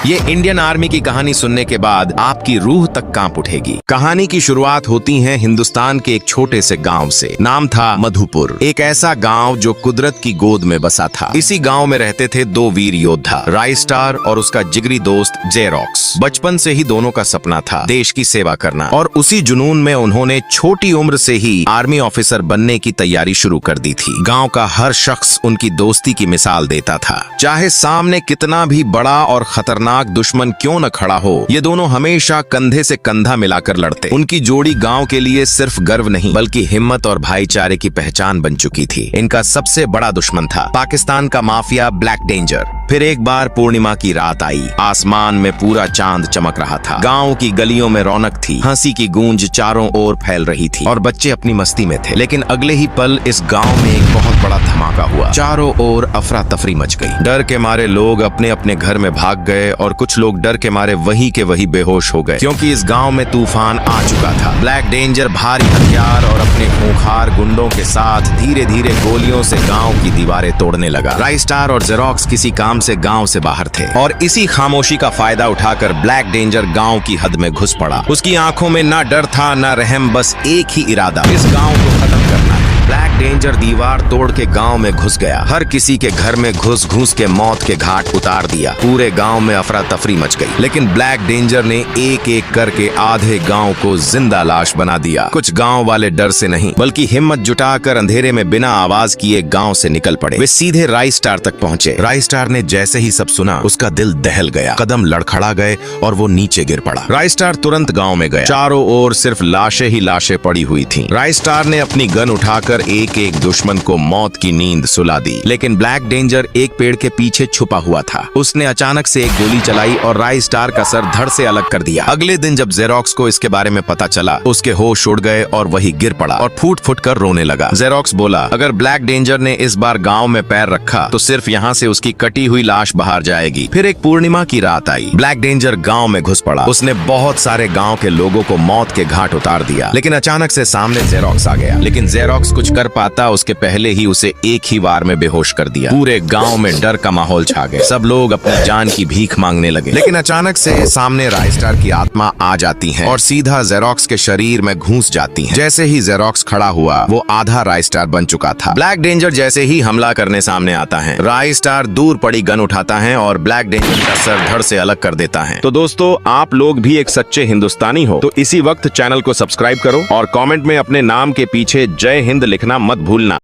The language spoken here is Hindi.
ये इंडियन आर्मी की कहानी सुनने के बाद आपकी रूह तक कांप उठेगी। कहानी की शुरुआत होती है हिंदुस्तान के एक छोटे से गांव से। नाम था मधुपुर। एक ऐसा गांव जो कुदरत की गोद में बसा था। इसी गांव में रहते थे दो वीर योद्धा, राइस्टार और उसका जिगरी दोस्त जेरोक्स। बचपन से ही दोनों का सपना था देश की सेवा करना, और उसी जुनून में उन्होंने छोटी उम्र से ही आर्मी ऑफिसर बनने की तैयारी शुरू कर दी थी। गांव का हर शख्स उनकी दोस्ती की मिसाल देता था। चाहे सामने कितना भी बड़ा और खतरनाक दुश्मन क्यों न खड़ा हो, ये दोनों हमेशा कंधे से कंधा मिलाकर लड़ते। उनकी जोड़ी गांव के लिए सिर्फ गर्व नहीं बल्कि हिम्मत और भाईचारे की पहचान बन चुकी थी। इनका सबसे बड़ा दुश्मन था पाकिस्तान का माफिया ब्लैक डेंजर। फिर एक बार पूर्णिमा की रात आई। आसमान में पूरा चांद चमक रहा था। गांव की गलियों में रौनक थी। हंसी की गूंज चारों ओर फैल रही थी और बच्चे अपनी मस्ती में थे। लेकिन अगले ही पल इस गांव में एक बहुत बड़ा धमाका हुआ। चारों ओर अफरा तफरी मच गई। डर के मारे लोग अपने अपने घर में भाग गए और कुछ लोग डर के मारे वहीं के वहीं बेहोश हो गए, क्योंकि इस गांव में तूफान आ चुका था। ब्लैक डेंजर भारी हथियार और अपने खूंखार गुंडों के साथ धीरे धीरे गोलियों से गांव की दीवारें तोड़ने लगा। राइस्टार और जेरोक्स किसी काम से गांव से बाहर थे और इसी खामोशी का फायदा उठाकर ब्लैक डेंजर गांव की हद में घुस पड़ा। उसकी आंखों में ना डर था ना रहम, बस एक ही इरादा, इस गांव को खत्म करना है। ब्लैक डेंजर दीवार तोड़ के गांव में घुस गया। हर किसी के घर में घुस घुस के मौत के घाट उतार दिया। पूरे गांव में अफरा तफरी मच गई। लेकिन ब्लैक डेंजर ने एक एक करके आधे गांव को जिंदा लाश बना दिया। कुछ गांव वाले डर से नहीं बल्कि हिम्मत जुटाकर अंधेरे में बिना आवाज किए गांव से निकल पड़े। वे सीधे राइस्टार तक पहुंचे। राइस्टार ने जैसे ही सब सुना उसका दिल दहल गया। कदम लड़खड़ा गए और वो नीचे गिर पड़ा। राइस्टार तुरंत गांव में गया। चारों ओर सिर्फ लाशें ही लाशें पड़ी हुई थीं। राइस्टार ने अपनी गन उठाकर एक एक दुश्मन को मौत की नींद सुला दी। लेकिन ब्लैक डेंजर एक पेड़ के पीछे छुपा हुआ था। उसने अचानक से एक गोली चलाई और राइस्टार का सर धड़ से अलग कर दिया। अगले दिन जब जेरोक्स को इसके बारे में पता चला, उसके होश उड़ गए और वही गिर पड़ा और फूट फूट कर रोने लगा। जेरोक्स बोला, अगर ब्लैक डेंजर ने इस बार गांव में पैर रखा तो सिर्फ यहाँ से उसकी कटी हुई लाश बाहर जाएगी। फिर एक पूर्णिमा की रात आई। ब्लैक डेंजर गांव में घुस पड़ा। उसने बहुत सारे गांव के लोगों को मौत के घाट उतार दिया। लेकिन अचानक से सामने जेरोक्स आ गया। लेकिन जेरोक्स कुछ कर पाता उसके पहले ही उसे एक ही वार में बेहोश कर दिया। पूरे गांव में डर का माहौल छा गया। सब लोग अपनी जान की भीख मांगने लगे। लेकिन अचानक से सामने राइस्टार की आत्मा आ जाती है और सीधा जेरोक्स के शरीर में घुस जाती है। जैसे ही जेरोक्स खड़ा हुआ, वो आधा राइस्टार बन चुका था। ब्लैक डेंजर जैसे ही हमला करने सामने आता है, राइस्टार दूर पड़ी गन उठाता है और ब्लैक डेंजर का सर धड़ से अलग कर देता है। तो दोस्तों, आप लोग भी एक सच्चे हिंदुस्तानी हो तो इसी वक्त चैनल को सब्सक्राइब करो और कमेंट में अपने नाम के पीछे जय हिंद लिखना मत भूलना।